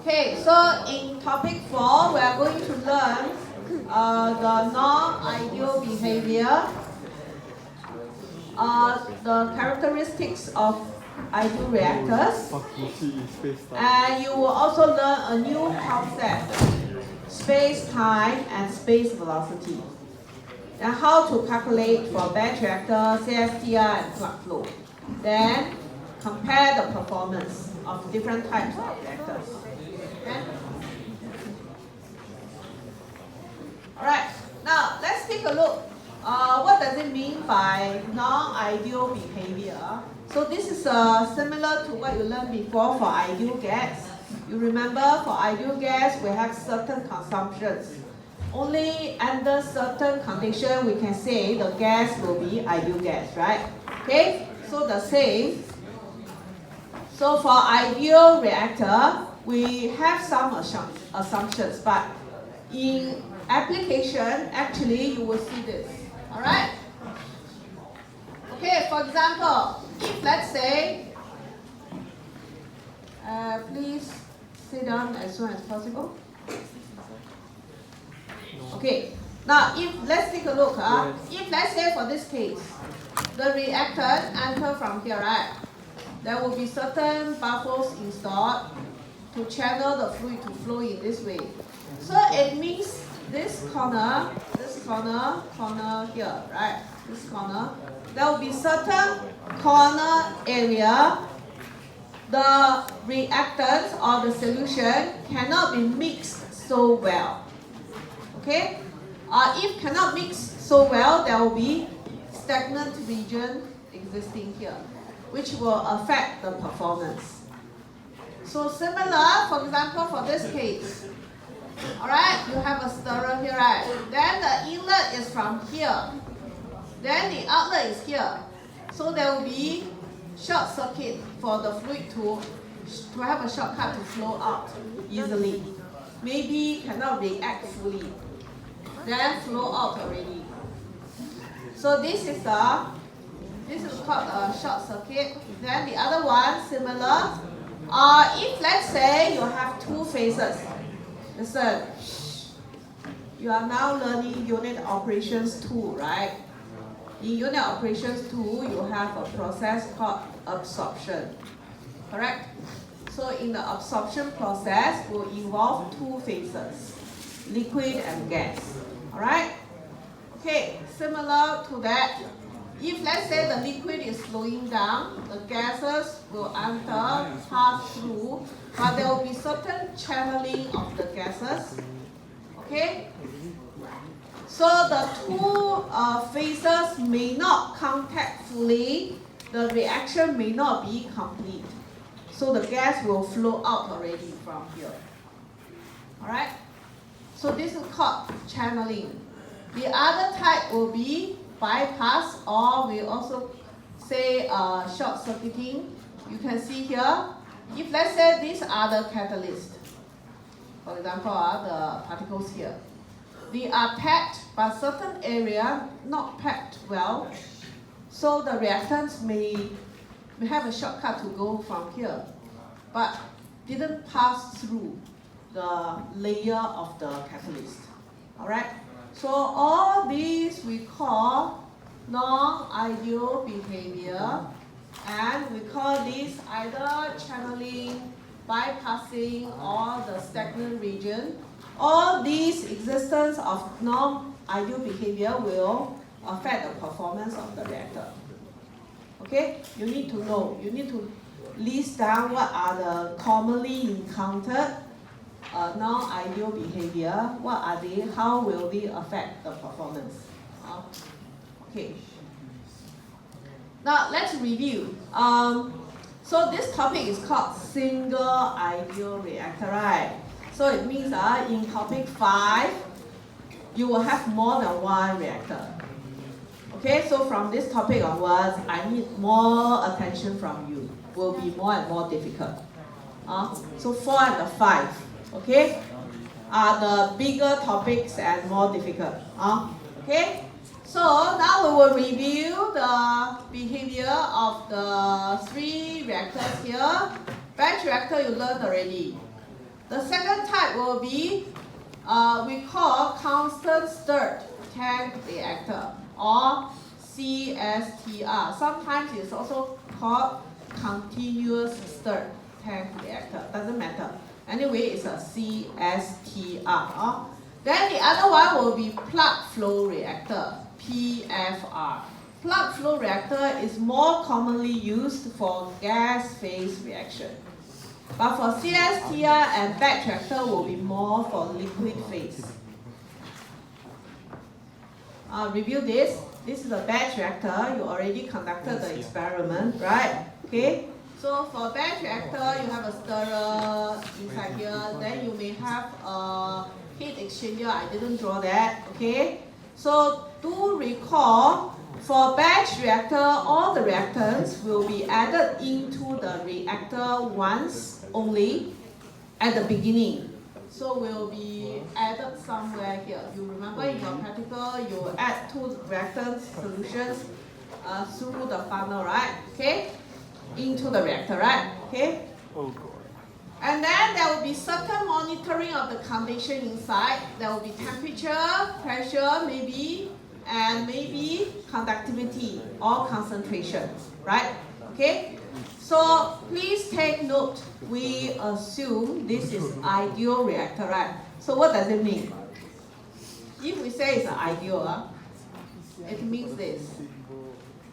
Okay, so in topic 4, we are going to learn the non-ideal behavior, the characteristics of ideal reactors, and you will also learn a new concept, space-time and space velocity, and how to calculate for batch reactor, CSTR, and plug flow. Then compare the performance of different types of reactors. Okay? Alright, now let's take a look. What does it mean by non-ideal behavior? So this is similar to what you learned before for ideal gas. You remember for ideal gas we have certain consumptions. Only under certain condition we can say the gas will be ideal gas, right? Okay, so the same. So for ideal reactor, we have some assumptions, but in application, actually you will see this. Alright? Okay, for example, if let's say, please sit down as soon as possible. Okay, now if let's take a look. If let's say for this case, the reactant enter from here, right? There will be certain baffles installed to channel the fluid to flow in this way. So it means this corner here, right? This corner, there will be certain corner area. The reactant or the solution cannot be mixed so well. Okay? If cannot mix so well, there will be stagnant region existing here, which will affect the performance. So similar, for example, for this case. Alright, you have a stirrer here, right? Then the inlet is from here. Then the outlet is here. So there will be short circuit for the fluid to have a shortcut to flow out easily. Maybe cannot react fully. Then flow out already. So this is called a short circuit. Then the other one, similar. If let's say you have two phases. Listen, you are now learning unit operations 2, right? In unit operations 2, you have a process called absorption. Correct? So in the absorption process will involve two phases, liquid and gas. Alright? Okay, similar to that. If let's say the liquid is slowing down, the gases will enter, pass through, but there will be certain channeling of the gases. Okay? So the two phases may not contact fully, the reaction may not be complete. So the gas will flow out already from here. Alright? So this is called channeling. The other type will be bypass, or we also say short circuiting. You can see here, if let's say these are the catalysts, for example, the particles here, they are packed, but certain area not packed well, so the reactants may have a shortcut to go from here, but didn't pass through the layer of the catalyst. Alright? So all these we call non-ideal behavior, and we call this either channeling, bypassing, or the stagnant region. All these existence of non-ideal behavior will affect the performance of the reactor. Okay? You need to know, you need to list down what are the commonly encountered non-ideal behavior, what are they, how will they affect the performance. Okay. Now let's review. So this topic is called single ideal reactor, right? So it means in topic 5, you will have more than one reactor. Okay, so from this topic onwards, I need more attention from you. Will be more and more difficult. So 4 and 5. Okay, are the bigger topics and more difficult. Okay, so now we will review the behavior of the 3 reactors here. Batch reactor you learned already. The second type will be, we call constant stirred tank reactor, or CSTR. Sometimes it's also called continuous stirred tank reactor. Doesn't matter. Anyway, it's a CSTR. Then the other one will be plug flow reactor, PFR. Plug flow reactor is more commonly used for gas phase reaction. But for CSTR and batch reactor will be more for liquid phase. Review this. This is a batch reactor. You already conducted the experiment, right? Okay. So for batch reactor, you have a stirrer inside here. Then you may have a heat exchanger. I didn't draw that. Okay. So do recall, for batch reactor, all the reactants will be added into the reactor once only at the beginning. So will be added somewhere here. You remember in your practical, you add 2 reactant solutions through the funnel, right? Okay, into the reactor, right? Okay. Oh God. And then there will be certain monitoring of the condition inside. There will be temperature, pressure, maybe, and maybe conductivity or concentration, right? Okay. So please take note, we assume this is ideal reactor, right? So what does it mean? If we say it's an ideal, it means this.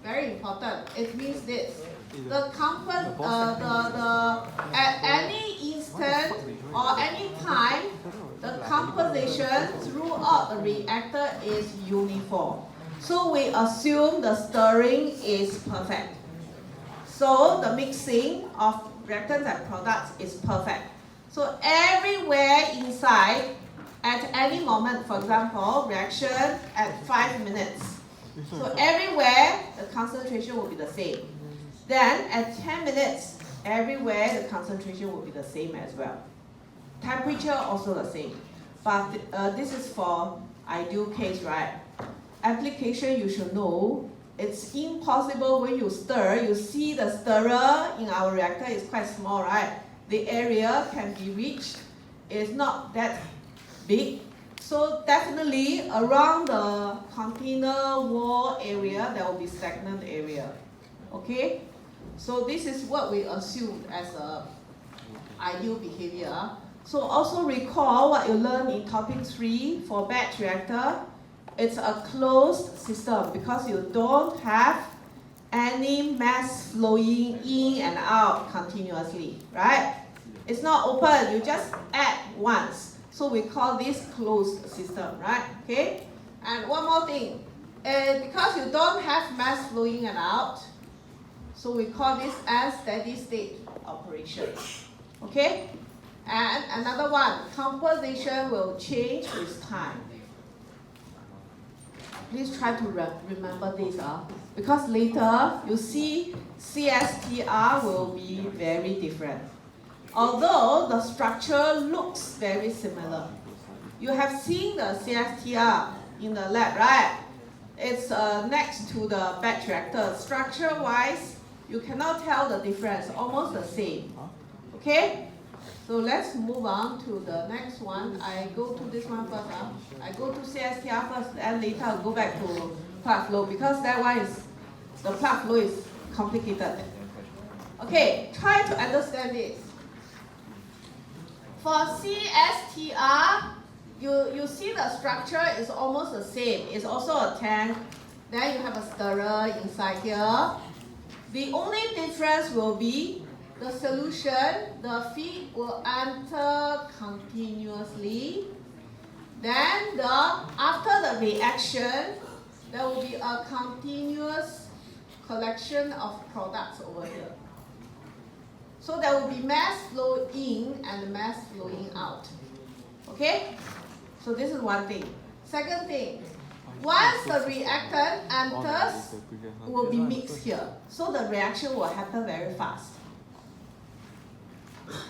Very important. It means this. At any instant or any time, the composition throughout the reactor is uniform. So we assume the stirring is perfect. So the mixing of reactants and products is perfect. So everywhere inside, at any moment, for example, reaction at 5 minutes. So everywhere, the concentration will be the same. Then at 10 minutes, everywhere the concentration will be the same as well. Temperature also the same. But this is for ideal case, right? Application, you should know, it's impossible when you stir. You see the stirrer in our reactor is quite small, right? The area can be reached. It's not that big. So definitely around the container wall area, there will be stagnant area. Okay? So this is what we assumed as a ideal behavior. So also recall what you learned in topic 3 for batch reactor. It's a closed system because you don't have any mass flowing in and out continuously, right? It's not open, you just add once. So we call this closed system, right? Okay? And one more thing, because you don't have mass flowing in and out, so we call this as steady state operation. Okay? And another one, composition will change with time. Please try to remember this, because later you see CSTR will be very different. Although the structure looks very similar. You have seen the CSTR in the lab, right? It's next to the batch reactor. Structure-wise, you cannot tell the difference, almost the same. Okay? So let's move on to the next one. I go to this one first. I go to CSTR first, and later I'll go back to plug flow, because that one is, the plug flow is complicated. Okay, try to understand this. For CSTR, you see the structure is almost the same. It's also a tank. Then you have a stirrer inside here. The only difference will be the solution, the feed will enter continuously. Then after the reaction, there will be a continuous collection of products over here. So there will be mass flow in and mass flowing out. Okay? So this is one thing. Second thing, once the reactant enters, it will be mixed here. So the reaction will happen very fast.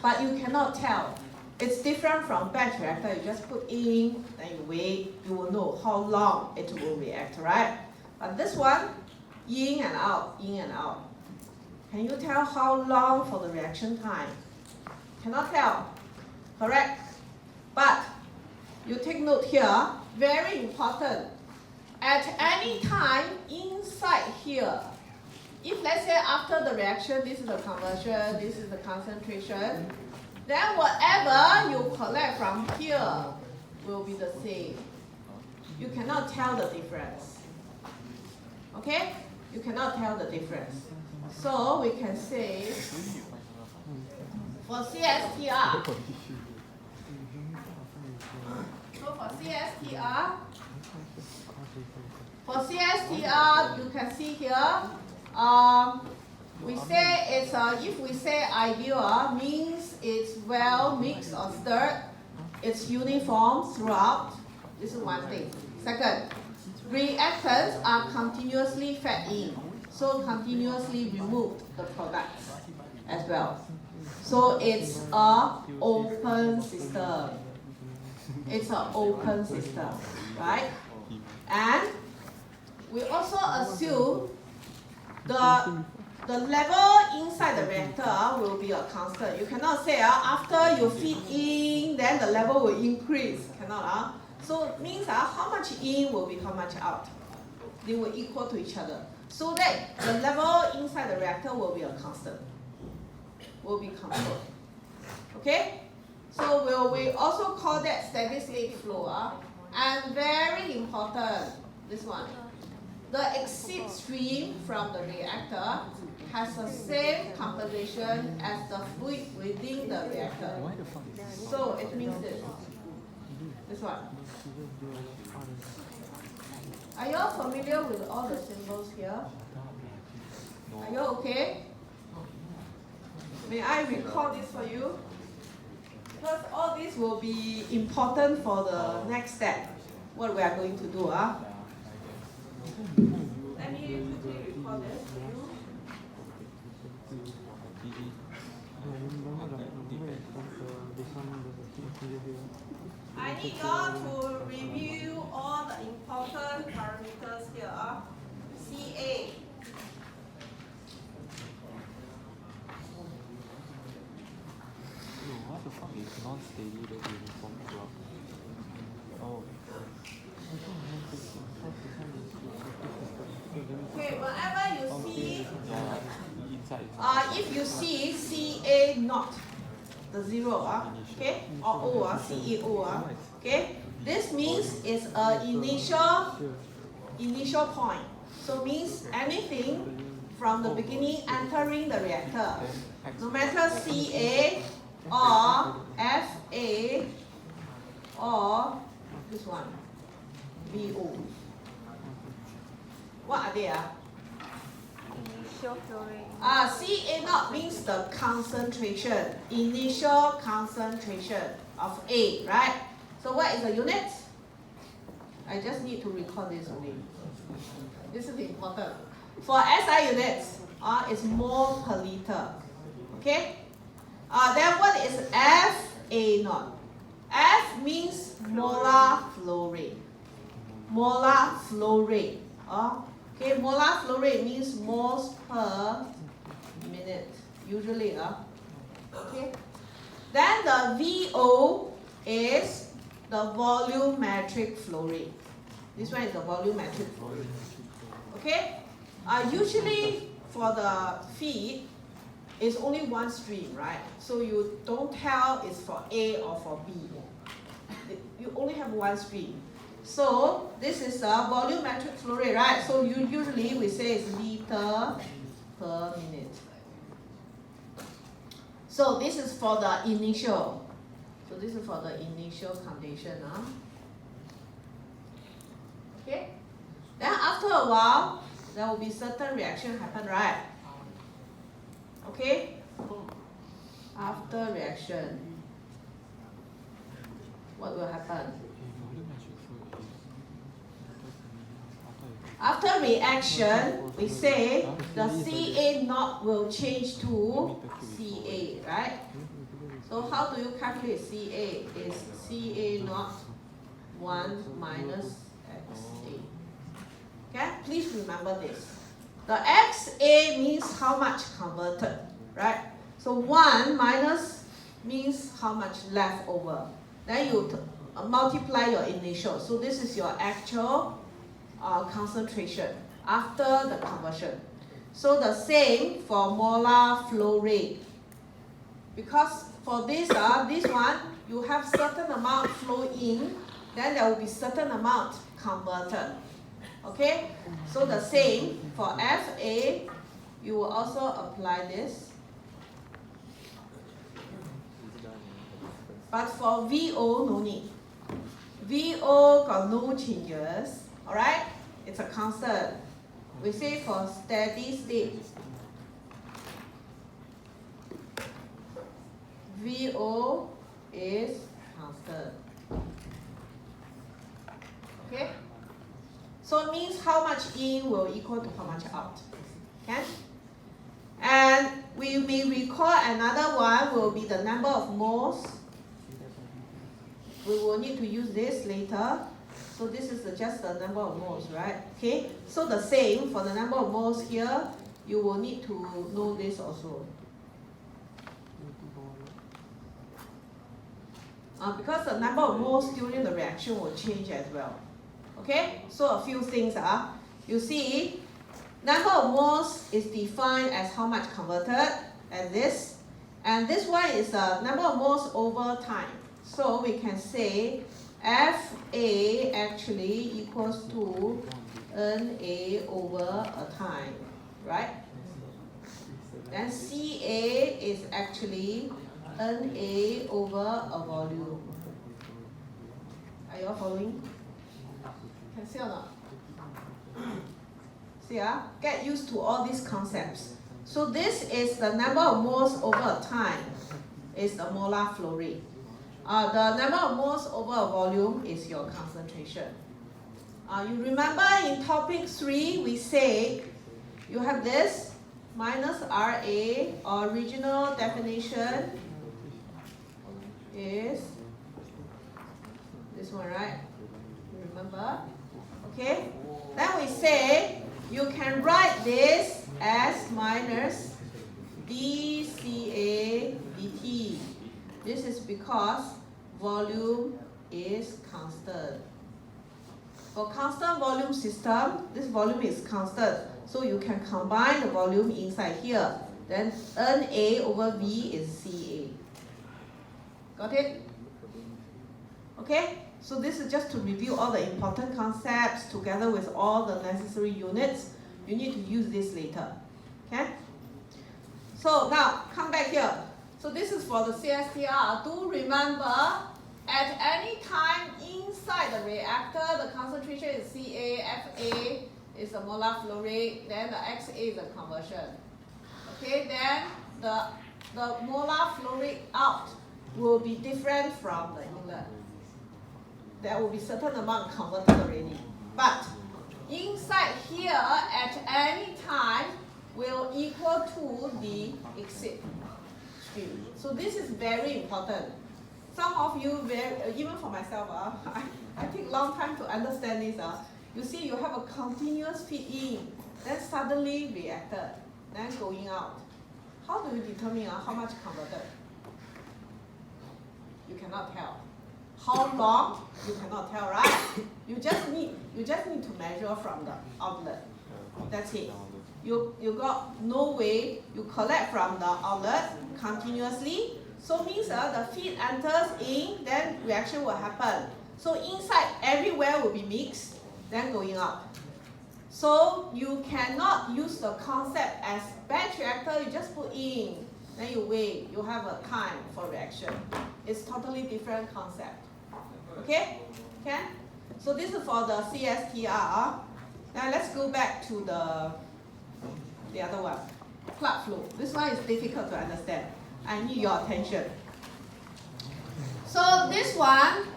But you cannot tell. It's different from batch reactor. You just put in, then you wait. You will know how long it will react, right? But this one, in and out, in and out. Can you tell how long for the reaction time? Cannot tell. correct? But you take note here, very important. At any time inside here, if let's say after the reaction, this is the conversion, this is the concentration, then whatever you collect from here will be the same. You cannot tell the difference. Okay? You cannot tell the difference. So we can say for CSTR, for CSTR, you can see here, we say it's if we say ideal, means it's well mixed or stirred, it's uniform throughout. This is one thing. Second, reactants are continuously fed in, so continuously remove the products as well. So it's an open system. It's an open system, right? And we also assume the level inside the reactor will be a constant. You cannot say after you feed in, then the level will increase. Cannot. So it means how much in will be how much out. They will equal to each other. So that the level inside the reactor will be a constant. Will be constant. Okay? So we also call that steady state flow. And very important, this one. The exit stream from the reactor has the same composition as the fluid within the reactor. So it means this one. Are you all familiar with all the symbols here? Are you okay? May I record this for you? Because all this will be important for the next step, what we are going to do. Let me quickly record this for you. I need you all to review all the important parameters here. CA. What the fuck is non-steady that uniform block? Oh. Okay, whenever you see, Inside. if you see CA not, the zero, okay, or O, CAO, okay, this means it's an initial point. So means anything from the beginning entering the reactor, no matter CA or FA or this one, BO. What are they? Initial flow rate. CA naught means the concentration, initial concentration of A, right? So what is the unit? I just need to record this only. This is important. For SI units, it's mole per liter. Okay? Then what is FA naught? F means molar flow rate. Molar flow rate. Okay, molar flow rate means moles per minute, usually. Okay. Then the VO is the volumetric flow rate. This one is the volumetric flow rate. Okay. Usually for the feed, it's only one stream, right? So you don't tell it's for A or for B. You only have one stream. So this is a volumetric flow rate, right? So usually we say it's liter per minute. So this is for the initial. So this is for the initial condition. Okay? Then after a while, there will be certain reaction happen, right? Okay? After reaction, what will happen? After reaction, we say the CA naught will change to CA, right? So how do you calculate CA? Is CA naught 1 minus XA. Okay, please remember this. The XA means how much converted, right? So 1 minus means how much left over. Then you multiply your initial. So this is your actual concentration after the conversion. So the same for molar flow rate. Because for this one, you have certain amount flow in, then there will be certain amount converted. Okay? So the same for FA, you will also apply this. But for VO, no need. VO got no changes. Alright? It's a constant. We say for steady state, VO is constant. Okay? So it means how much in will equal to how much out. Okay? And we may recall another one will be the number of moles. We will need to use this later. So this is just the number of moles, right? Okay? So the same for the number of moles here, you will need to know this also. Because the number of moles during the reaction will change as well. Okay? So a few things are. You see, number of moles is defined as how much converted, as this. And this one is the number of moles over time. So we can say FA actually equals to NA over a time, right? Then CA is actually NA over a volume. Are you all following? Can see or not? See, get used to all these concepts. So this is the number of moles over a time, is the molar flow rate. The number of moles over a volume is your concentration. You remember in topic 3, we say you have this minus RA, original definition is this one, right? You remember? Okay? Then we say you can write this as minus dCA dt. This is because volume is constant. For constant volume system, this volume is constant. So you can combine the volume inside here. Then NA over V is CA. Got it? Okay? So this is just to review all the important concepts together with all the necessary units. You need to use this later. Okay? So now, come back here. So this is for the CSTR. Do remember, at any time inside the reactor, the concentration is Ca, Fa is the molar flow rate, then the Xa is the conversion. Okay, then the molar flow rate out will be different from the inlet. There will be certain amount converted already. But inside here, at any time, will equal to the exit stream. So this is very important. Some of you, even for myself, I take a long time to understand this. You see, you have a continuous feed in, then suddenly reacted, then going out. How do you determine how much converted? You cannot tell. How long? You cannot tell, right? You just need to measure from the outlet. That's it. You got no way. You collect from the outlet continuously. So means the feed enters in, then reaction will happen. So inside everywhere will be mixed, then going out. So you cannot use the concept as batch reactor. You just put in, then you wait. You have a time for reaction. It's totally different concept. Okay? Okay? So this is for the CSTR. Now let's go back to the other one, plug flow. This one is difficult to understand. I need your attention. So this one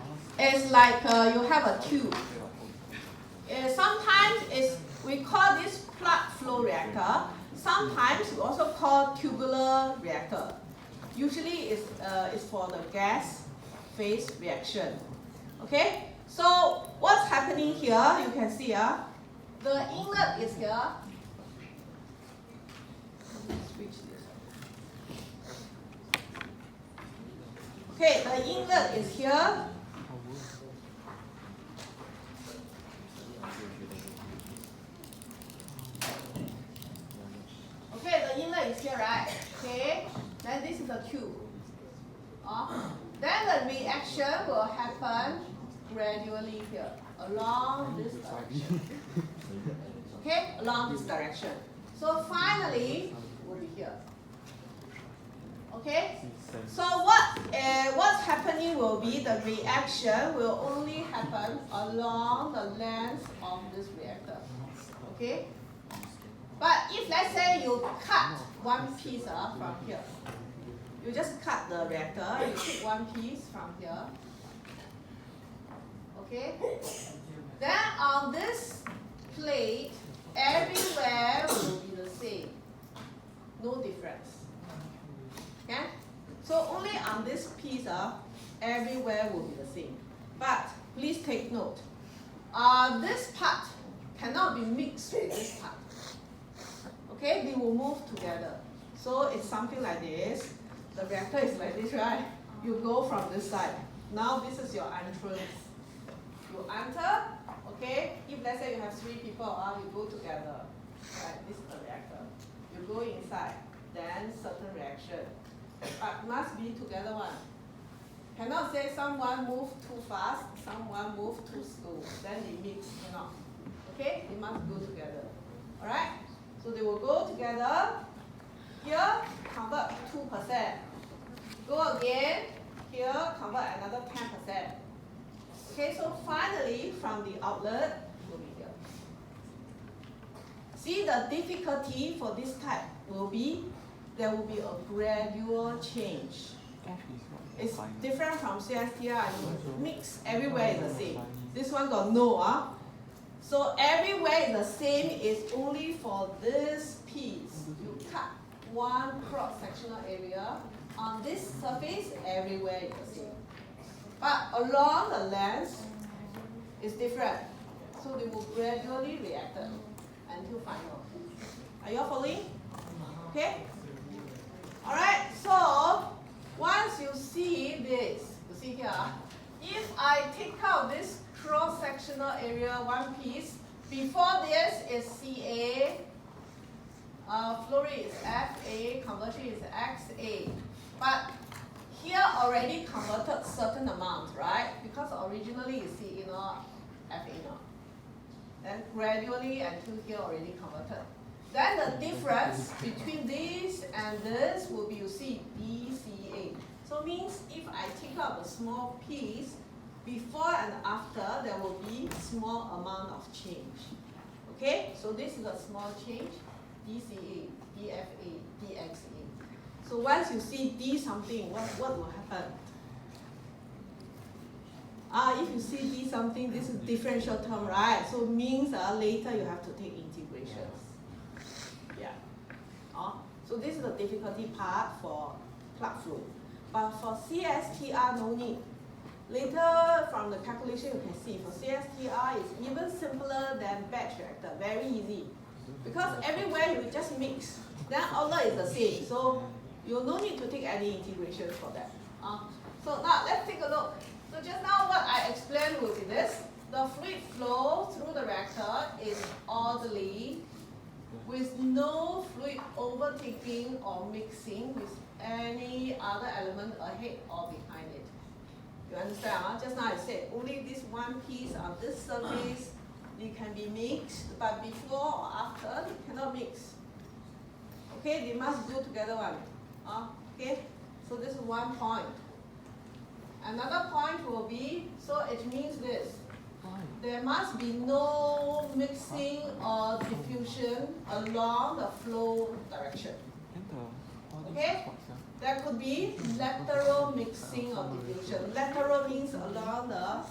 is like you have a tube. Sometimes we call this plug flow reactor. Sometimes we also call tubular reactor. Usually it's for the gas phase reaction. Okay? So what's happening here? You can see the inlet is here. Let me switch this. Okay, the inlet is here. Okay, the inlet is here, right? Okay, then this is the tube. Then the reaction will happen gradually here, along this direction. Okay, along this direction. So finally, will be here. Okay, so what's happening will be the reaction will only happen along the length of this reactor. Okay, but if let's say you cut one piece from here, you just cut the reactor, you take one piece from here. Okay, then on this plate, everywhere will be the same, no difference. Okay, so only on this piece, everywhere will be the same. But please take note, this part cannot be mixed with this part. Okay, they will move together. So it's something like this. The reactor is like this, right? You go from this side. Now this is your entrance. You enter, okay? If let's say you have 3 people, you go together. Right, this is the reactor. You go inside, then certain reaction. But must be together one. Cannot say someone move too fast, someone move too slow. Then they mix, cannot. Okay? They must go together. Alright? So they will go together. Here, convert 2%. Go again. Here, convert another 10%. Okay, so finally, from the outlet, will be here. See, the difficulty for this type will be, there will be a gradual change. It's different from CSTR. You mix everywhere is the same. This one got no, So everywhere is the same is only for this piece. You cut one cross-sectional area. On this surface, everywhere is the same. But along the length, it's different. So they will gradually react until final. Are you all following? Okay? Alright, so once you see this, you see here, if I take out this cross-sectional area, one piece, before this is CA, flow rate is FA, conversion is XA. But here already converted certain amount, right? Because originally it's CA not FA not. Then gradually until here already converted. Then the difference between this and this will be, you see, BCA. So means if I take out the small piece, before and after, there will be small amount of change. Okay? So this is a small change, DCA, DFA, DXA. So once you see D something, what will happen? If you see D something, this is differential term, right? So means later you have to take integrations. Yeah. So this is the difficulty part for plug flow. But for CSTR, no need. Later from the calculation you can see, for CSTR it's even simpler than batch reactor, very easy. Because everywhere you just mix, then outlet is the same. So you no need to take any integrations for that. So now let's take a look. So just now what I explained will be this. The fluid flow through the reactor is orderly with no fluid overtaking or mixing with any other element ahead or behind it. You understand? Just now I said only this one piece on this surface they can be mixed, but before or after they cannot mix. Okay, they must go together one. Okay, so this is one point. Another point will be, so it means this. There must be no mixing or diffusion along the flow direction. Okay? There could be lateral mixing or diffusion. Lateral means along the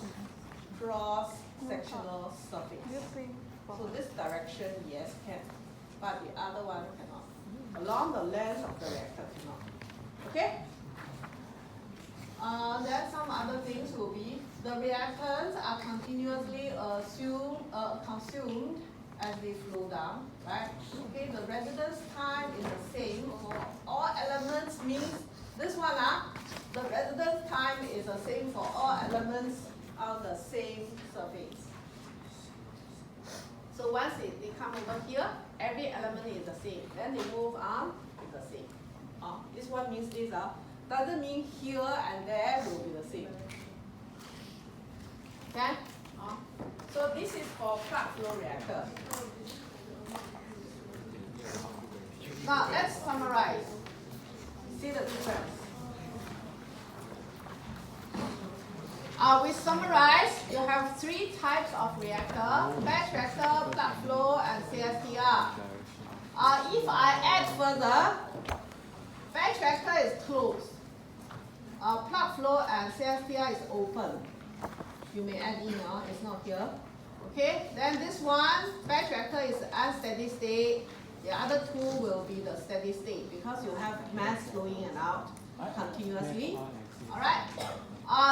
cross-sectional surface. So this direction, yes, can. But the other one cannot. Along the length of the reactor cannot. Okay? Then some other things will be, the reactants are continuously consumed as they flow down, right? Okay, the residence time is the same for all elements, means this one, the residence time is the same for all elements on the same surface. So once they come over here, every element is the same. Then they move on, it's the same. This one means this. Doesn't mean here and there will be the same. Okay? So this is for plug flow reactor. Now let's summarize. See the difference. We summarize, you have three types of reactor: batch reactor, plug flow, and CSTR. If I add further, batch reactor is closed. Plug flow and CSTR is open. You may add in, it's not here. Okay, then this one, batch reactor is unsteady state. The other two will be the steady state because you have mass flowing in and out continuously. Alright?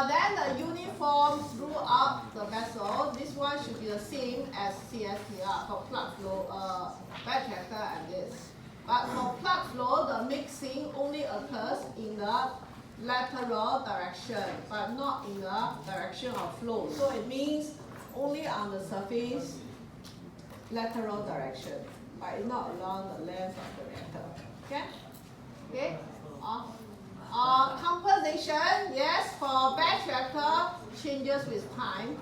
Then the uniform throughout the vessel, this one should be the same as CSTR for plug flow, batch reactor and this. But for plug flow, the mixing only occurs in the lateral direction, but not in the direction of flow. So it means only on the surface, lateral direction, but it's not along the length of the reactor. Okay? Okay? Composition, yes, for batch reactor, changes with time.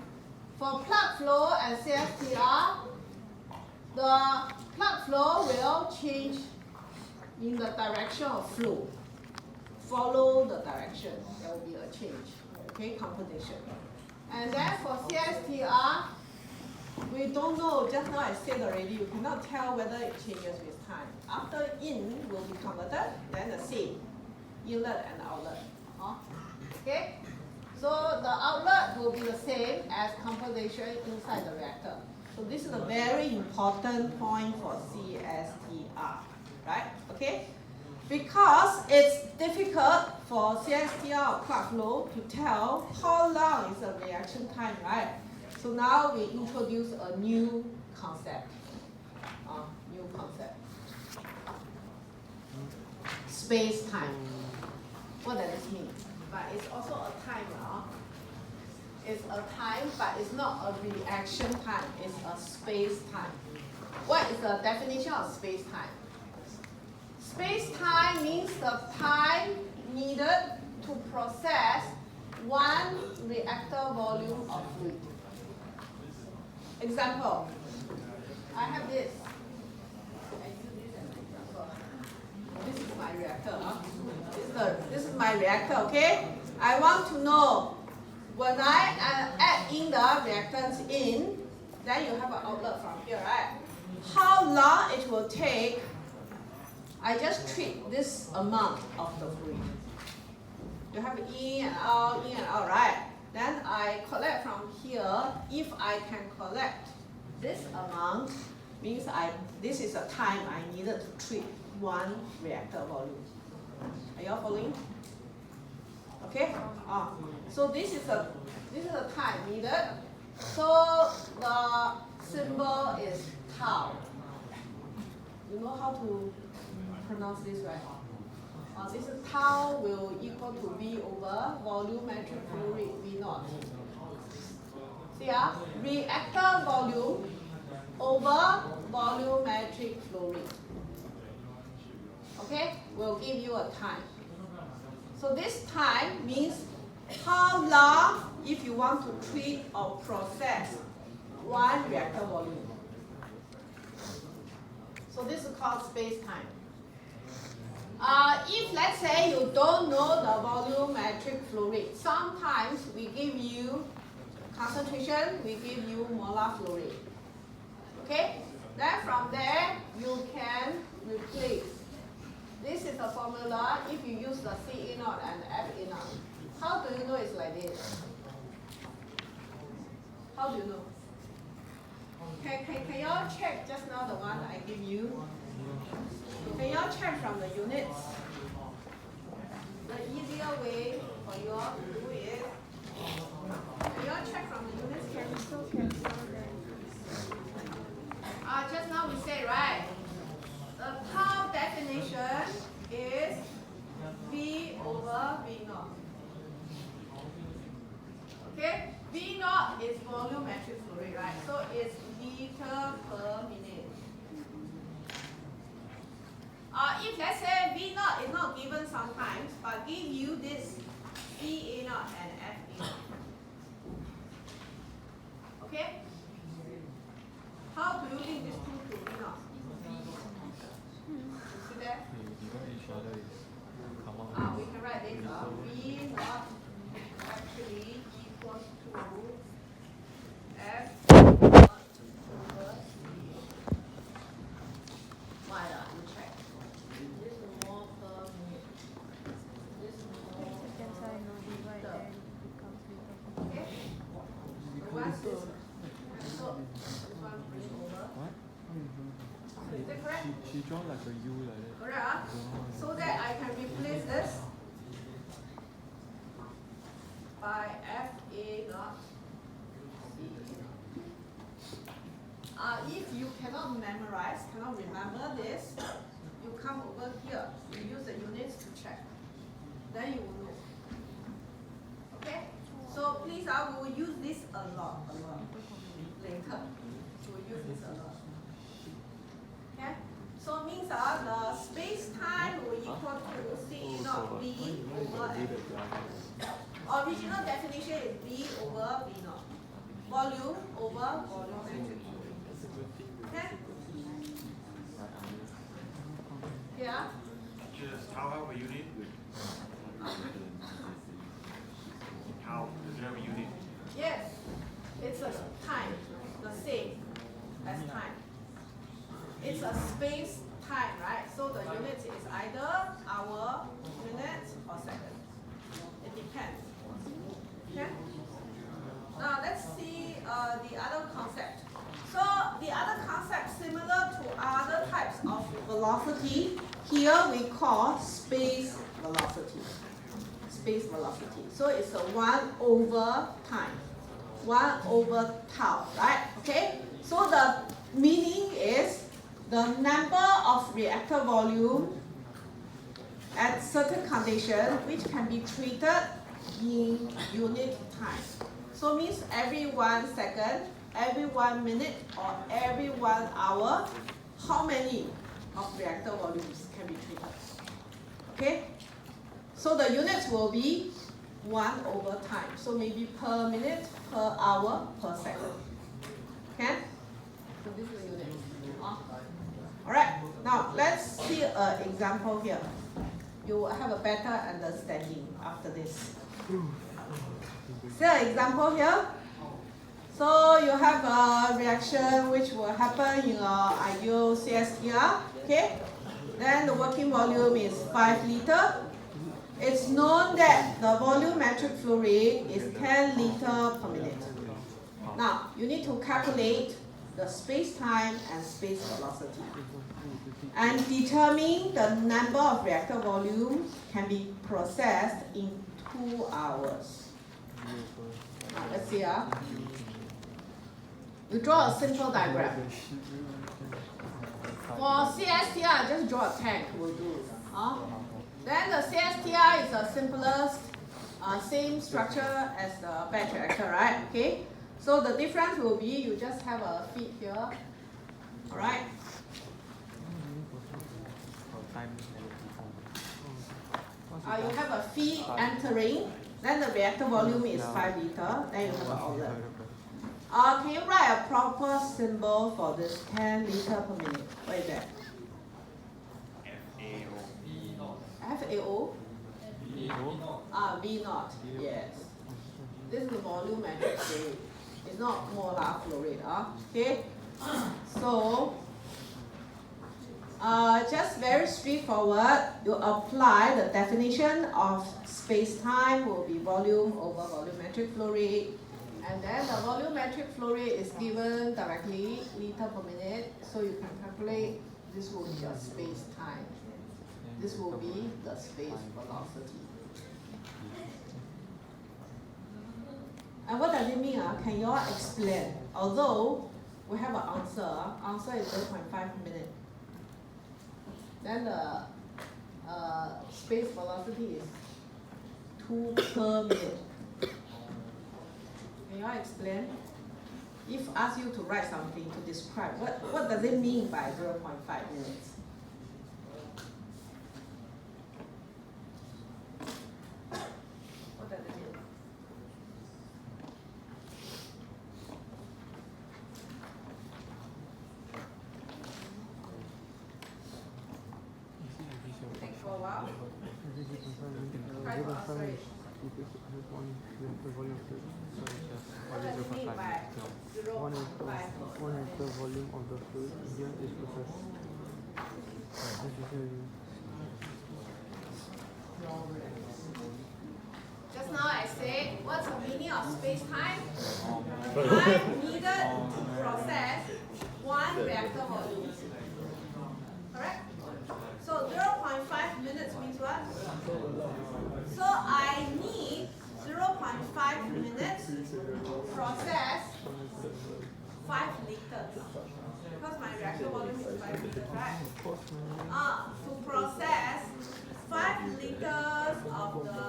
For plug flow and CSTR, the plug flow will change in the direction of flow. Follow the direction, there will be a change. Okay, composition. And then for CSTR, we don't know, just now I said already, you cannot tell whether it changes with time. After in will be converted, then the same. Inlet and outlet. Okay? So the outlet will be the same as composition inside the reactor. So this is a very important point for CSTR. Right? Okay? Because it's difficult for CSTR or plug flow to tell how long is the reaction time, right? So now we introduce a new concept. Space-time. What does this mean? But it's also a time. It's a time, but it's not a reaction time. It's a space-time. What is the definition of space-time? Space-time means the time needed to process one reactor volume of fluid. Example, I have this. I use this as an example. This is my reactor. This is my reactor, okay? I want to know when I add in the reactants in, then you have an outlet from here, right? How long it will take. I just treat this amount of the fluid. You have in and out, right? Then I collect from here. If I can collect this amount, means this is the time I needed to treat one reactor volume. Are you all following? Okay? So this is the time needed. So the symbol is tau. You know how to pronounce this, right? This is tau will equal to V over volumetric flow rate V naught. See, reactor volume over volumetric flow rate. Okay, we'll give you a time. So this time means how long if you want to treat or process one reactor volume. So this is called space-time. If let's say you don't know the volumetric flow rate, sometimes we give you concentration, we give you molar flow rate. Okay? Then from there, you can replace. This is the formula if you use the CA naught and FA naught. How do you know it's like this? How do you know? Can y'all check just now the one I give you? Can y'all check from the units? The easier way for you all to do it. Can y'all check from the units? Can we still cancel that? Just now we said, right? The tau definition is V over V naught. Okay, V naught is volumetric flow rate, right? So it's liter per minute. If let's say V naught is not given sometimes, but give you this VA naught and FA naught. Okay? How do you link these two to V naught? See that? Each other is come out. We can write this V naught actually equals to F naught over C. Why not? You check. This is more per minute. This is more That's why no divide per then it becomes liter. Okay? So what's this? So this one bring over. What? So is that correct? She draw like a U like that. Correct. So that I can replace this by FA naught C. If you cannot memorize, cannot remember this, you come over here. You use the units to check. Then you will know. Okay? So please, I will use this a lot later. We will use this a lot. Okay? So means the space-time will equal to C naught V over F. Original definition is V over V naught. Volume over volumetric flow rate. Okay? Yeah? Just how have a unit? How? Does it have a unit? Yes. It's a time, the same as time. It's a space time, right? So the unit is either hour, minute, or second. It depends. Okay? Now let's see the other concept. So the other concept similar to other types of velocity, here we call space velocity. Space velocity. So it's a 1 over time. 1 over tau, right? Okay? So the meaning is the number of reactor volume at certain condition which can be treated in unit time. So means every 1 second, every 1 minute, or every 1 hour, how many of reactor volumes can be treated? Okay? So the units will be 1 over time. So maybe per minute, per hour, per second. Okay? So this is the unit. Alright, now let's see an example here. You will have a better understanding after this. See an example here? So you have a reaction which will happen in an ideal CSTR. Okay? Then the working volume is 5 liter. It's known that the volumetric flow rate is 10 liter per minute. Now, you need to calculate the space-time and space velocity and determine the number of reactor volumes can be processed in 2 hours. Now, let's see. You draw a simple diagram. For CSTR, just draw a tank will do. Then the CSTR is the simplest, same structure as the batch reactor, right? Okay. So the difference will be you just have a feed here. Alright. You have a feed entering, then the reactor volume is 5 liter, then you have an outlet. Can you write a proper symbol for this 10 liter per minute? What is that? FAO? V naught, yes. This is the volumetric flow rate. It's not molar flow rate. Okay? So, just very straightforward, you apply the definition of space-time will be volume over volumetric flow rate. And then the volumetric flow rate is given directly, liter per minute. So you can calculate, this will be your space-time. This will be the space velocity. And what does it mean? Can you all explain? Although we have an answer is 0.5 minute. Then the space velocity is 2 per minute. Can you all explain? If ask you to write something to describe, what does it mean by 0.5 minutes? What does it mean? Think for a while. Try to answer it. What does it mean by 0.5? One is the volume of the fluid. Here is processed. Just now I said, what's the meaning of space-time? Time needed to process one reactor volume. Correct? So 0.5 minutes means what? So I need 0.5 minutes to process 5 liters. Because my reactor volume is 5 liters, right? To process 5 liters of the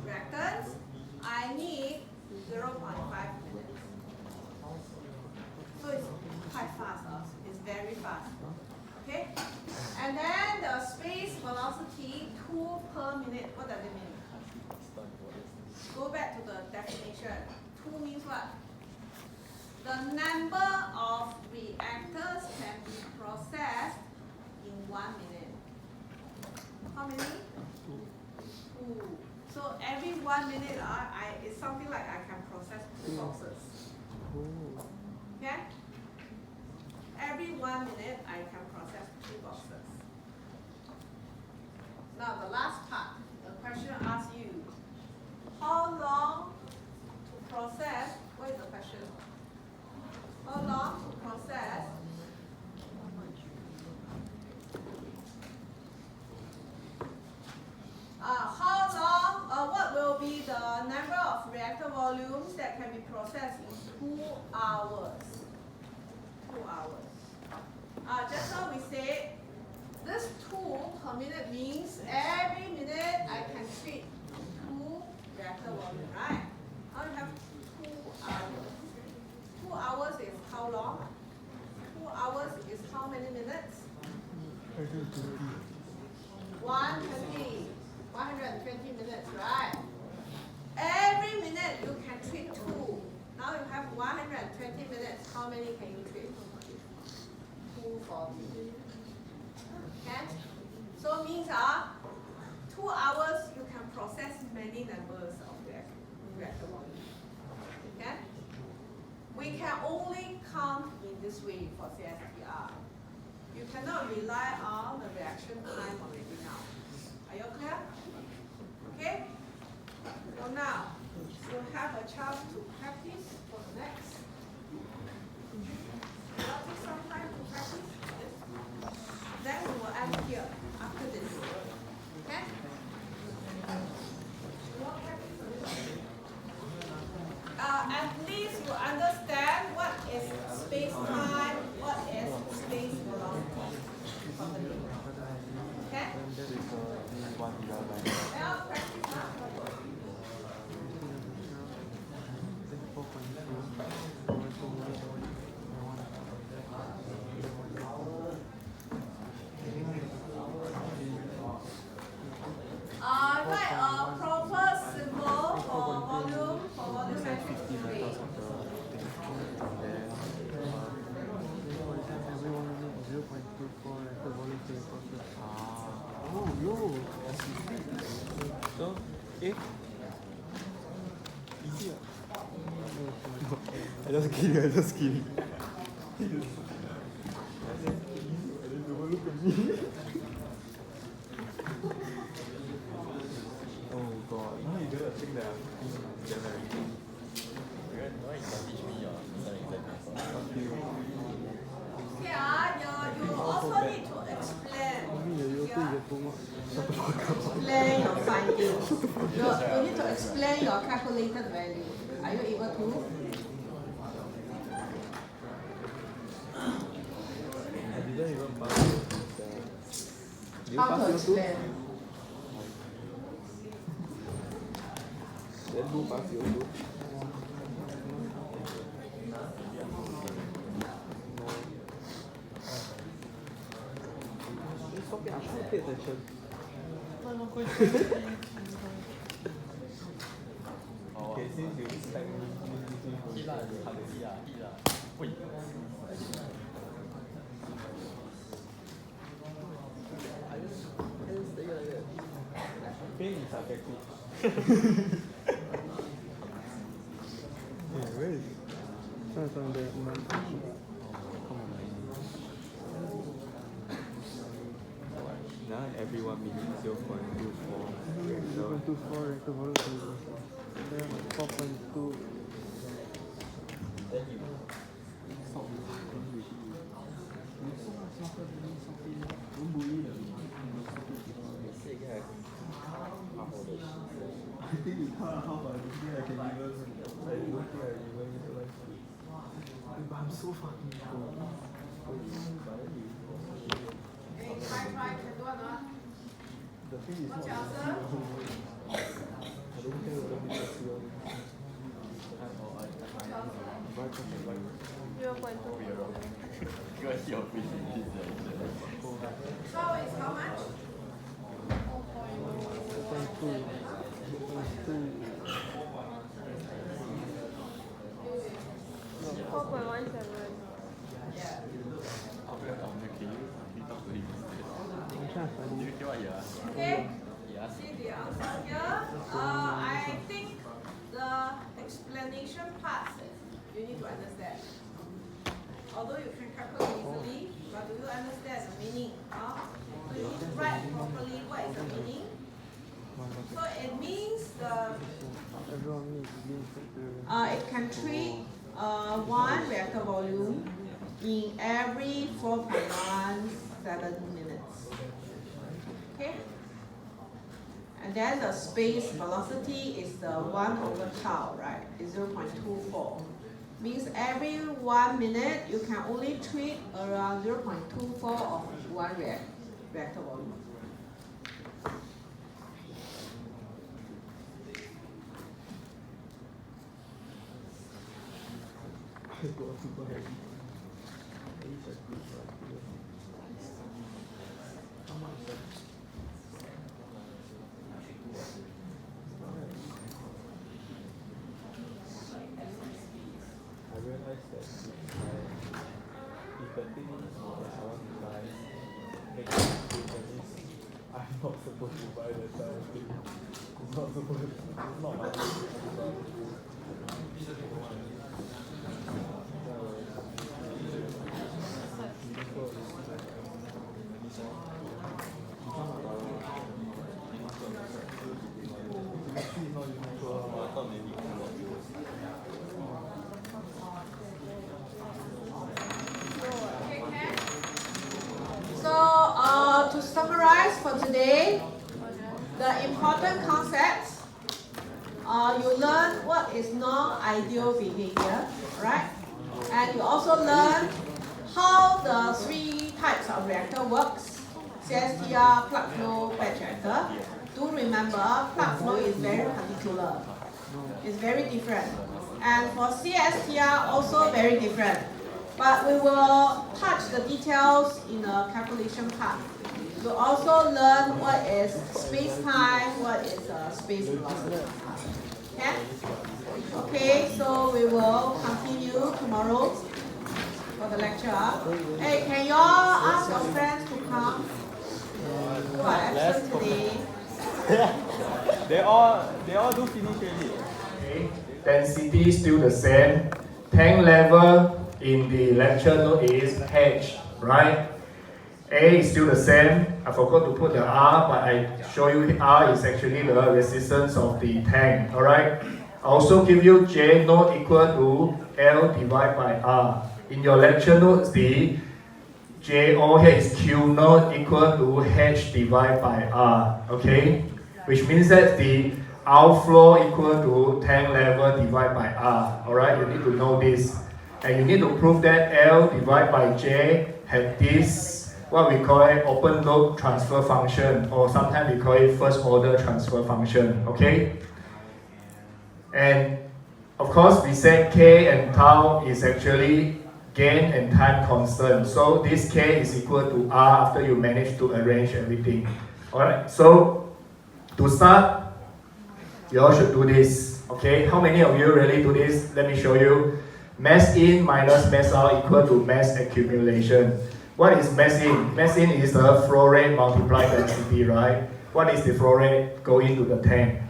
reactants, I need 0.5 minutes. So it's quite fast, it's very fast. Okay? And then the space velocity 2 per minute. What does it mean? Go back to the definition. 2 means what? The number of reactors can be processed in 1 minute. How many? 2. So every 1 minute, it's something like I can process 2 boxes. Okay? Every 1 minute, I can process 2 boxes. Now the last part, the question asks you, how long to process, what is the question? How long to process what will be the number of reactor volumes that can be processed in 2 hours? 2 hours. Just now we said this 2 per minute means every minute I can treat 2 reactor volume, right? Now you have 2 hours. 2 hours is how long? 2 hours is how many minutes? 120 minutes, right? Every minute you can treat 2. Now you have 120 minutes. How many can you treat? 240. Okay? So means 2 hours you can process many numbers of reactor volume. Okay? We can only count in this way for CSTR. You cannot rely on the reaction time already now. Are you clear? Okay? So now, you'll have a chance to practice for the next. Will take some time to practice this. Then we will end here after this. Okay? At least you understand what is space-time, what is space velocity. Okay? Now practice now. Write a proper symbol for volumetric rate. Oh no! So, if easy. I just kidding. Look at me. Oh god. No, you do a thing that I'm very You also need to explain. Explain your findings. You need to explain your calculated value. Are you able to? I didn't even pass. How to explain? Then who pass you? session. Okay, since you expect me to pain is subjective. Yeah, where is it? It's on the Now every 1 minute 0.24 reactor. 0.24 reactor volume. Then 4.2. Then you stop already. You so much smarter than me, something. Don't bully them. You say again, half of the shit. I think you cut half, I don't think I can even. I don't think I even utilize it. But I'm so fucking cool. But then you. The thing is not I don't care whether people see or So it's how much? 4.17. Okay. See the answer here. I think the explanation part you need to understand. Although you can calculate easily, but do you understand the meaning? So you need to write properly what is the meaning. So it means it can treat 1 reactor volume in every 4.17 minutes. Okay? And then the space velocity is the 1 over tau, right? It's 0.24. Means every 1 minute you can only treat around 0.24 of 1 reactor volume. I realized that if the thing is that I want to buy next week, that means I'm not supposed to buy the entire thing. It's not supposed to, it's not my So to summarize for today, the important concepts, you learn what is non-ideal behavior, right? And you also learn how the 3 types of reactor works: CSTR, plug flow, batch reactor. Do remember, plug flow is very particular. It's very different. And for CSTR, also very different. But we will touch the details in the calculation part. You'll also learn what is space-time, what is space velocity. Okay? Okay, so we will continue tomorrow for the lecture. Hey, can you all ask your friends to come? Who are absent today? They all do finish already. Okay. Density is still the same. Tank level in the lecture note is H, right? A is still the same. I forgot to put the R, but I show you R is actually the resistance of the tank, alright? I also give you J not equal to L divided by R. In your lecture notes, the JO here is Q not equal to H divided by R, okay? Which means that the outflow equal to tank level divided by R, alright? You need to know this. And you need to prove that L divided by J have this, what we call it, open loop transfer function, or sometimes we call it first order transfer function, okay? And of course, we said K and tau is actually gain and time constant. So this K is equal to R after you manage to arrange everything. Alright, so to start, you all should do this. Okay, how many of you really do this? Let me show you. Mass in minus mass out equal to mass accumulation. What is mass in? Mass in is the flow rate multiplied density, right? What is the flow rate go into the tank?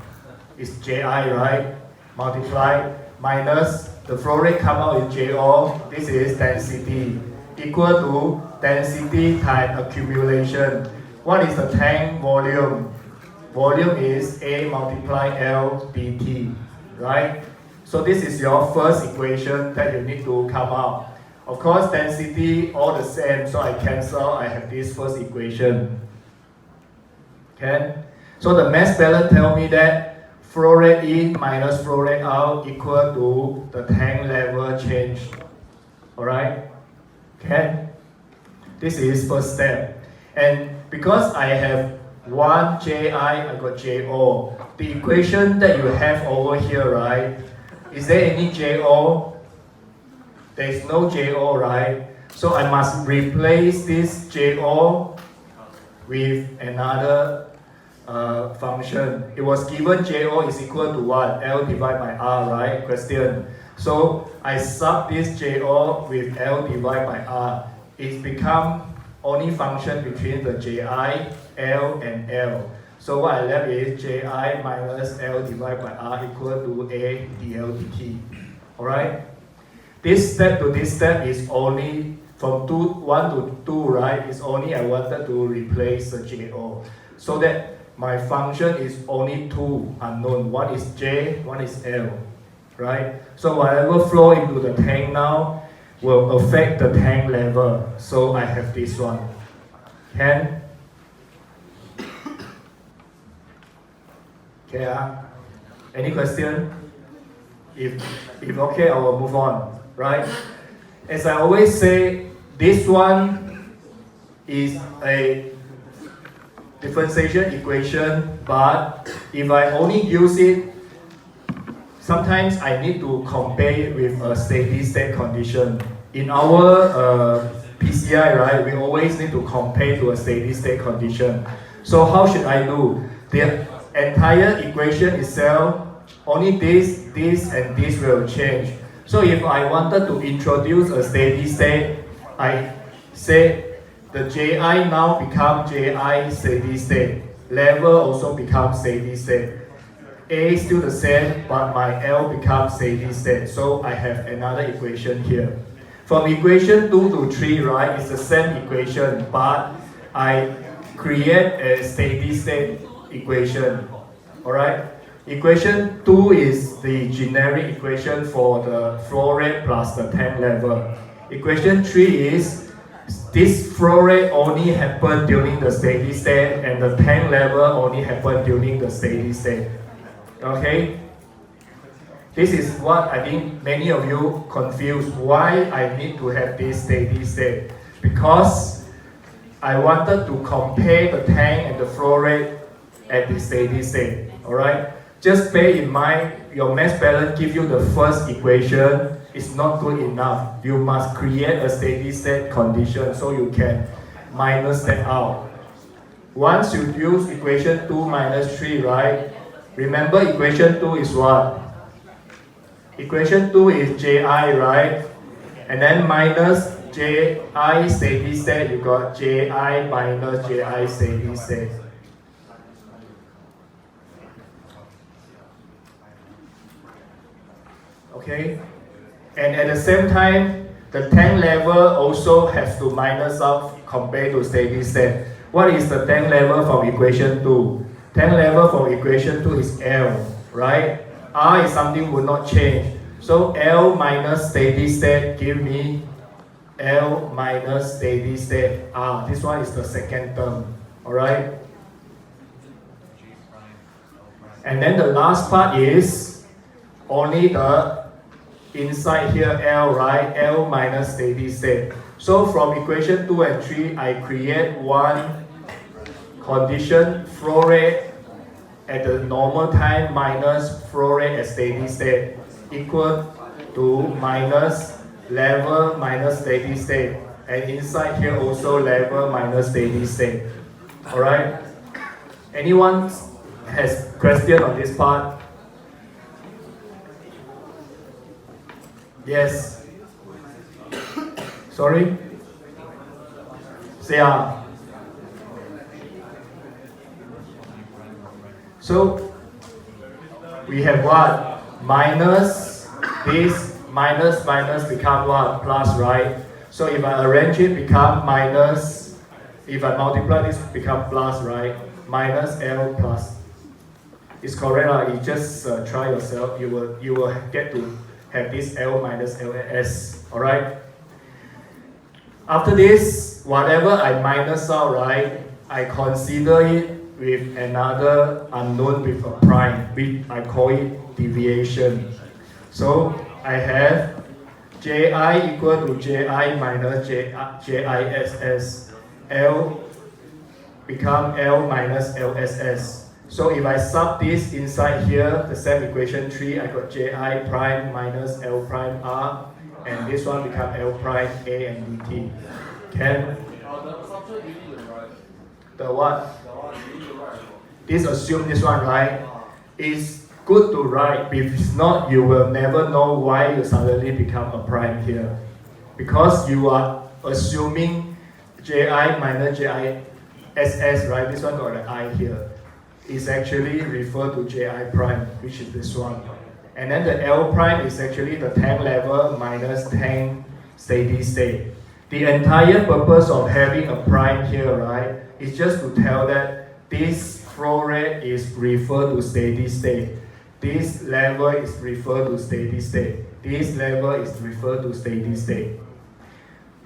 It's Ji, right? Multiply minus the flow rate come out is Jo. This is density equal to density times accumulation. What is the tank volume? Volume is A multiply L dt, right? So this is your first equation that you need to come out. Of course, density all the same, so I cancel. I have this first equation. Okay? So the mass balance tell me that flow rate in minus flow rate out equal to the tank level change. Alright? Okay? This is first step. And because I have one Ji, I got Jo. The equation that you have over here, right? Is there any Jo? There is no Jo, right? So I must replace this Jo with another function. It was given Jo is equal to what? L divided by R, right? Question. So I sub this Jo with L divided by R. It become only function between the Ji, L and L. So what I left is Ji minus L divided by R equal to A dL dt. Alright? This step to this step is only from 1 to 2, right? It's only I wanted to replace the Jo. So that my function is only two unknown. One is J, one is L, right? So whatever flow into the tank now will affect the tank level. So I have this one. Can? Okay, any question? If okay, I will move on, right? As I always say, this one is a differentiation equation, but if I only use it, sometimes I need to compare it with a steady state condition. In our PCI, right, we always need to compare to a steady state condition. So how should I do? The entire equation itself, only this, and this will change. So if I wanted to introduce a steady state, I say the Ji now become Ji steady state. Level also becomes steady state. A is still the same, but my L becomes steady state. So I have another equation here. From equation 2 to 3, right, it's the same equation, but I create a steady state equation. Alright? Equation 2 is the generic equation for the flow rate plus the tank level. Equation 3 is this flow rate only happen during the steady state and the tank level only happen during the steady state. Okay? This is what I think many of you confused. Why I need to have this steady state? Because I wanted to compare the tank and the flow rate at the steady state. Alright? Just bear in mind, your mass balance give you the first equation. It's not good enough. You must create a steady state condition so you can minus that out. Once you use equation 2 minus 3, right? Remember equation 2 is what? Equation 2 is Ji, right? And then minus Ji steady state, you got Ji minus Ji steady state. Okay? And at the same time, the tank level also has to minus out compared to steady state. What is the tank level from equation 2? Tank level from equation 2 is L, right? R is something will not change. So L minus steady state give me L minus steady state R. This one is the second term, alright? And then the last part is only the inside here L, right? L minus steady state. So from equation 2 and 3, I create one condition, flow rate at the normal time minus flow rate at steady state equal to minus level minus steady state. And inside here also level minus steady state. Alright? Anyone has question on this part? Yes. Sorry? Yeah. So we have what? Minus this minus become what? Plus, right? So if I arrange it become minus, if I multiply this become plus, right? Minus L plus. It's correct, right? You just try yourself. You will get to have this L minus LS. Alright? After this, whatever I minus out, right? I consider it with another unknown with a prime, which I call it deviation. So I have Ji equal to Ji minus JISS. L become L minus LSS. So if I sub this inside here, the same equation 3, I got Ji prime minus L prime R, and this one become L prime A and dt. Can the what? This assume this one, right? It's good to write. If not, you will never know why you suddenly become a prime here. Because you are assuming Ji minus JISS, right? This one got an I here. Is actually referred to Ji prime, which is this one. And then the L prime is actually the tank level minus tank steady state. The entire purpose of having a prime here, right, is just to tell that this flow rate is referred to steady state. This level is referred to steady state. This level is referred to steady state.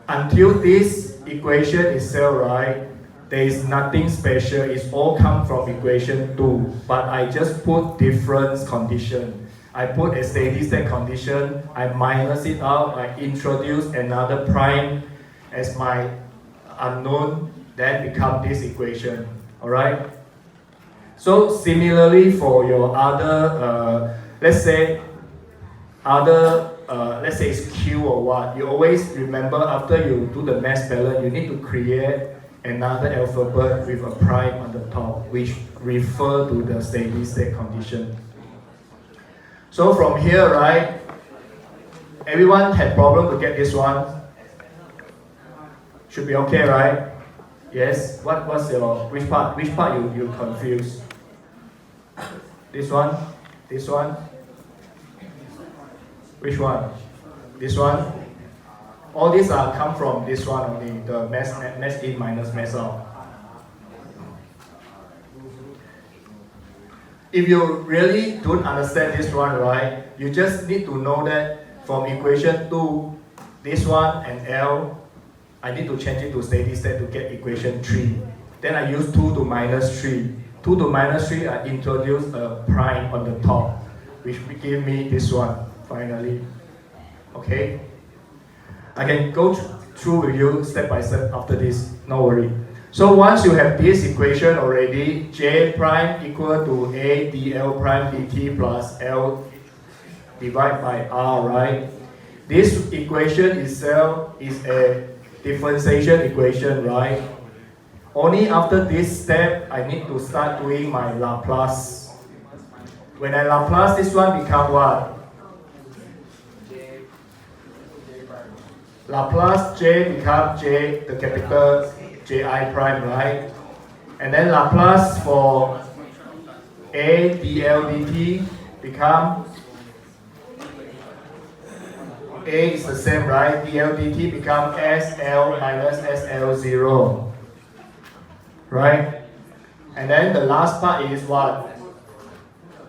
Until this equation itself, right, there is nothing special. It's all come from equation 2. But I just put difference condition. I put a steady state condition. I minus it out. I introduce another prime as my unknown. Then become this equation. Alright? So similarly for your other, let's say it's Q or what, you always remember after you do the mass balance, you need to create another alphabet with a prime on the top, which refer to the steady state condition. So from here, right, everyone had problem to get this one? Should be okay, right? Yes? What's your, which part you confused? This one? This one? Which one? This one? All these are come from this one only, the mass in minus mass out. If you really don't understand this one, right, you just need to know that from equation 2, this one and L, I need to change it to steady state to get equation 3. Then I use 2 to minus 3. 2 to minus 3, I introduce a prime on the top, which will give me this one, finally. Okay? I can go through with you step by step after this, no worry. So once you have this equation already, J prime equal to A dL prime dt plus L divided by R, right? This equation itself is a differentiation equation, right? Only after this step, I need to start doing my Laplace. When I Laplace, this one become what? Laplace J become J, the capital Ji prime, right? And then Laplace for A dL dt become A is the same, right? dL dt become SL minus SL0, right? And then the last part is what?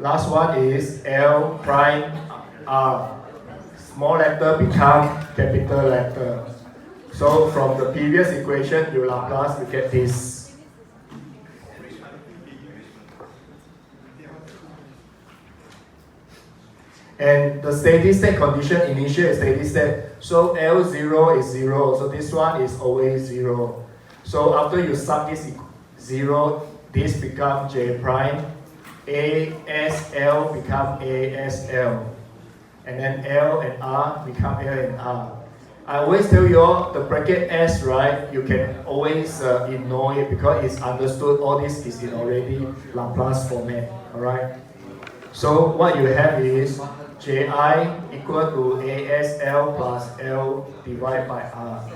Last one is L prime R. Small letter become capital letter. So from the previous equation, you Laplace, you get this. And the steady state condition, initial steady state. So L0 is 0. So this one is always 0. So after you sub this 0, this becomes J prime. ASL become ASL. And then L and R become L and R. I always tell you all the bracket S, right? You can always ignore it because it's understood all this is in already Laplace format, alright? So what you have is Ji equal to ASL plus L divided by R.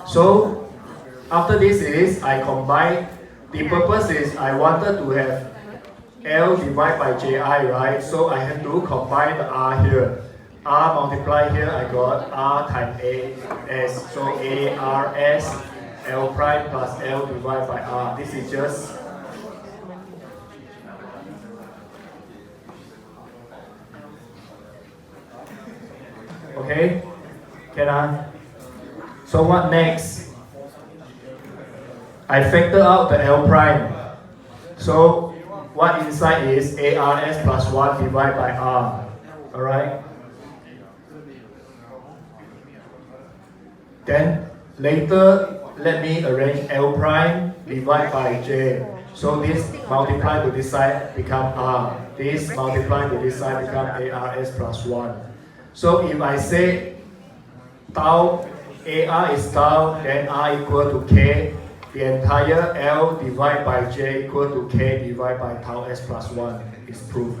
So after this is I combine. The purpose is I wanted to have L divided by Ji, right? So I have to combine the R here. R multiply here, I got R times A S. So A R S L prime plus L divided by R. This is just okay. Can I? So what next? I factor out the L prime. So what inside is ARS plus 1 divided by R. Alright? Then later let me arrange L prime divided by J. So this multiply to this side become R. This multiply to this side become ARS plus 1. So if I say tau AR is tau, then R equal to K, the entire L divided by J equal to K divided by tau S plus 1 is proved.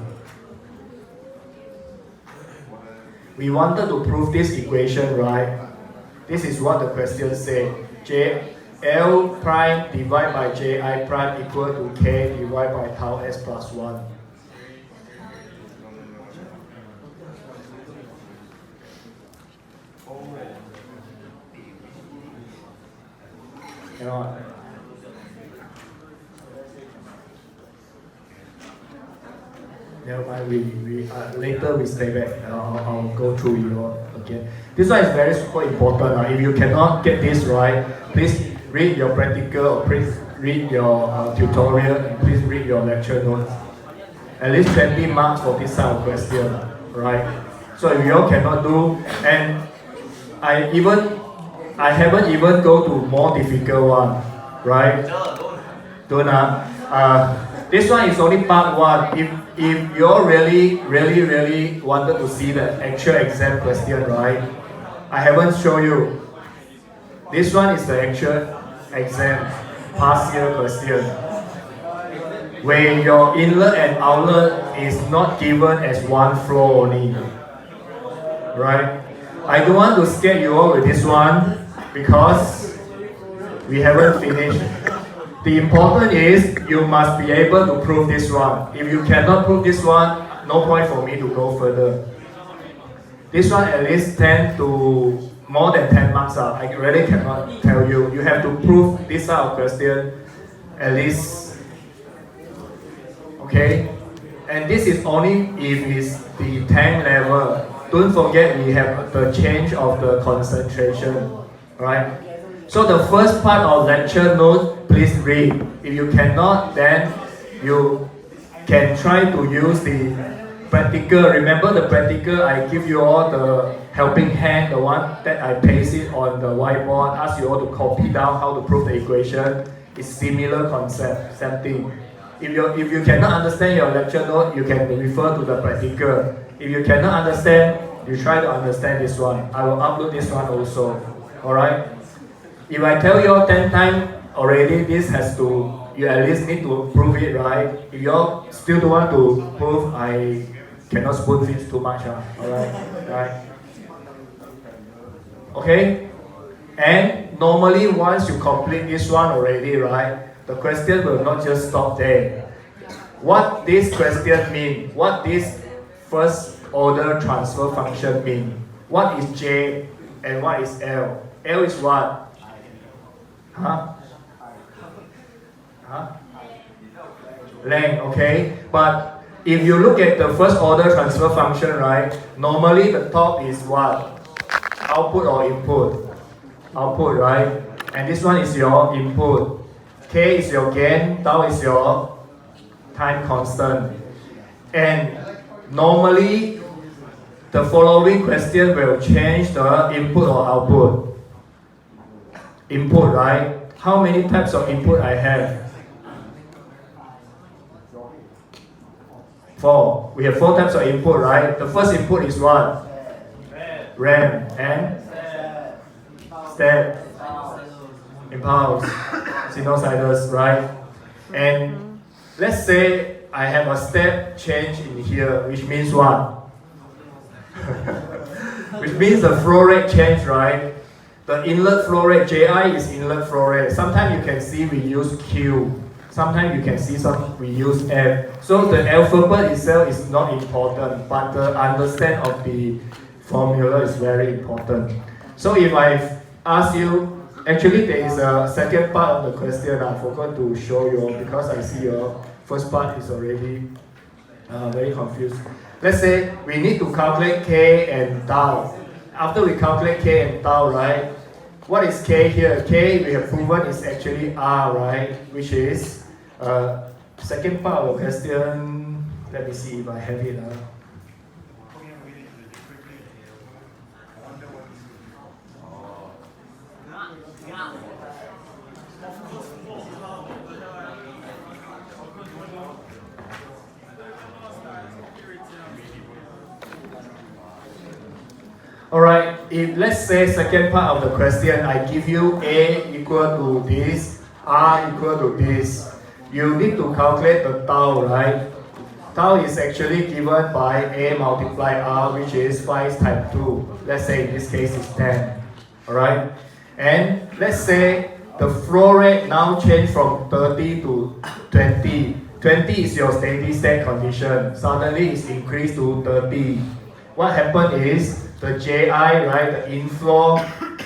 We wanted to prove this equation, right? This is what the question said. L prime divided by Ji prime equal to K divided by tau S plus 1. You know, never mind, later we stay back. I'll go through you again. This one is very super important. If you cannot get this right, please read your practical or please read your tutorial and please read your lecture notes. At least 20 marks for this type of question, right? So if you all cannot do, and I haven't even go to more difficult one, right? Don't. This one is only part one. If you all really wanted to see the actual exam question, right? I haven't shown you. This one is the actual exam past year question, where your inlet and outlet is not given as one flow only, right? I don't want to scare you all with this one because we haven't finished. The important is you must be able to prove this one. If you cannot prove this one, no point for me to go further. This one at least 10 to more than 10 marks up. I really cannot tell you. You have to prove this type of question at least. Okay? And this is only if it's the 10 level. Don't forget we have the change of the concentration. Right? So the first part of lecture note, please read. If you cannot, then you can try to use the practical. Remember the practical, I give you all the helping hand, the one that I paste it on the whiteboard, ask you all to copy down how to prove the equation. It's similar concept, same thing. If you cannot understand your lecture note, you can refer to the practical. If you cannot understand, you try to understand this one. I will upload this one also. Alright? If I tell you all 10 times already, this has to, you at least need to prove it, right? If you all still don't want to prove, I cannot spoon feed too much. Alright? Right? Okay? And normally once you complete this one already, right? The question will not just stop there. What this question mean? What this first order transfer function mean? What is J and what is L? L is what? Length, okay? But if you look at the first order transfer function, right? Normally the top is what? Output or input? Output, right? And this one is your input. K is your gain, tau is your time constant. And normally the following question will change the input or output. Input, right? how many types of input I have? 4. We have 4 types of input, right? The first input is what? RAM and step, impulse, sinusoidals, right? And let's say I have a step change in here, which means what? Which means the flow rate change, right? The inlet flow rate, JI is inlet flow rate. Sometimes you can see we use Q. Sometimes you can see we use F. So the alphabet itself is not important, but the understand of the formula is very important. So if I ask you, actually there is a second part of the question I forgot to show you because I see your first part is already very confused. Let's say we need to calculate K and tau. After we calculate K and tau, right? What is K here? K, we have proven is actually R, right? Which is second part of the question. Let me see if I have it. Alright, if let's say second part of the question, I give you A equal to this, R equal to this. You need to calculate the tau, right? Tau is actually given by A multiply R, which is 5 times 2. Let's say in this case is 10. Alright? And let's say the flow rate now change from 30 to 20. 20 is your steady state condition. Suddenly it's increased to 30. What happened is the JI, right, the inflow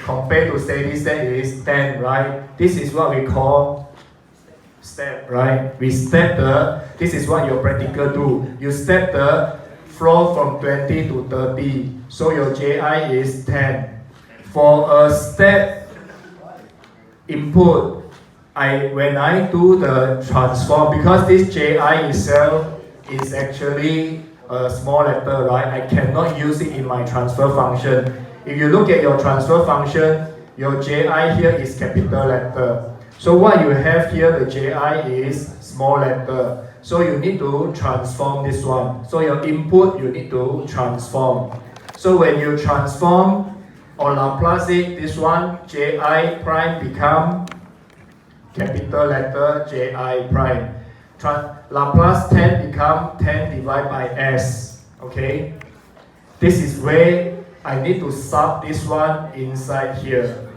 compared to steady state is 10, right? This is what we call step, right? We step this is what your practical do. You step the flow from 20 to 30. So your JI is 10. For a step input, when I do the transform, because this JI itself is actually a small letter, right? I cannot use it in my transfer function. If you look at your transfer function, your JI here is capital letter. So what you have here, the JI is small letter. So you need to transform this one. So your input, you need to transform. So when you transform or Laplace it, this one, JI prime become capital letter JI prime. Laplace 10 become 10 divided by S. Okay? This is where I need to sub this one inside here.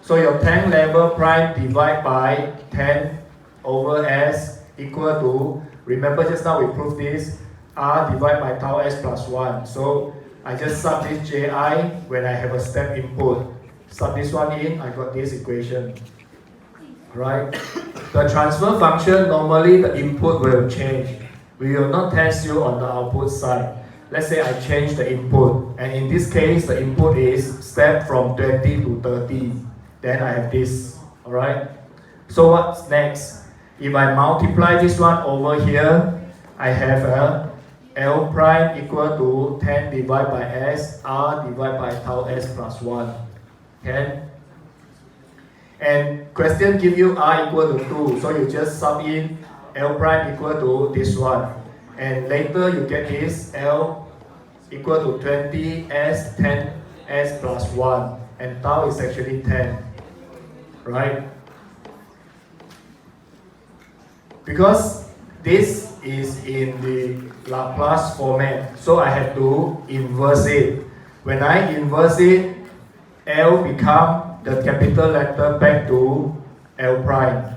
So your 10 level prime divided by 10 over S equal to, remember just now we proved this, R divided by tau S plus 1. So I just sub this JI when I have a step input. Sub this one in, I got this equation. Right? The transfer function, normally the input will change. We will not test you on the output side. Let's say I change the input, and in this case, the input is step from 20 to 30. Then I have this. Alright? So what's next? If I multiply this one over here, I have a L prime equal to 10 divided by S, R divided by tau S plus 1. Okay? And question give you R equal to 2, so you just sum in L prime equal to this one. And later you get this L equal to 20 S 10 S plus 1. And tau is actually 10. Right? Because this is in the Laplace format, so I have to inverse it. When I inverse it, L become the capital letter back to L prime.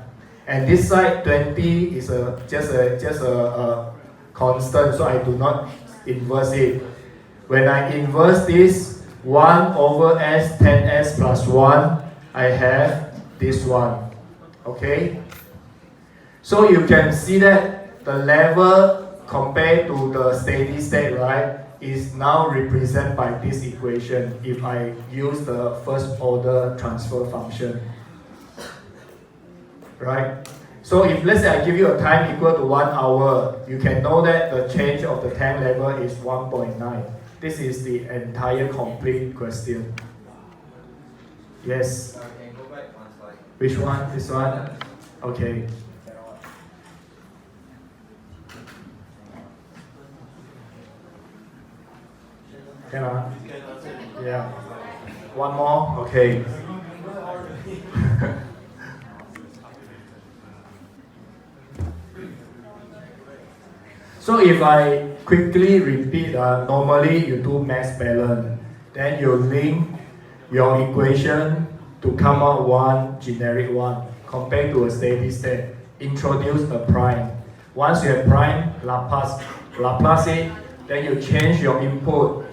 And this side 20 is just a constant, so I do not inverse it. When I inverse this, 1 over S 10S plus 1, I have this one. Okay? So you can see that the level compared to the steady state, right, is now represented by this equation if I use the first order transfer function. Right? So if let's say I give you a time equal to 1 hour, you can know that the change of the tank level is 1.9. This is the entire complete question. Yes. Can you go back one slide? Which one? This one? Okay. Cannot? Yeah. One more? Okay. So if I quickly repeat, normally you do mass balance, then you link your equation to come out one generic one compared to a steady state. Introduce a prime. Once you have prime, Laplace it, then you change your input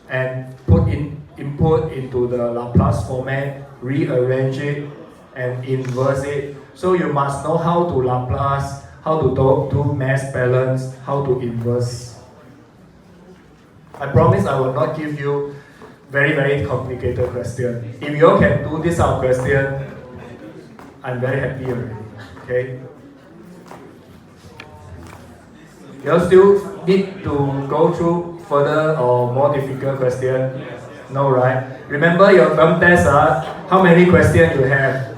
and put in input into the Laplace format, rearrange it and inverse it. So you must know how to Laplace, how to do mass balance, how to inverse. I promise I will not give you very complicated question. If you all can do this kind of question, I'm very happy already. Okay? You all still need to go through further or more difficult question? No, right? Remember your term test, how many questions you have?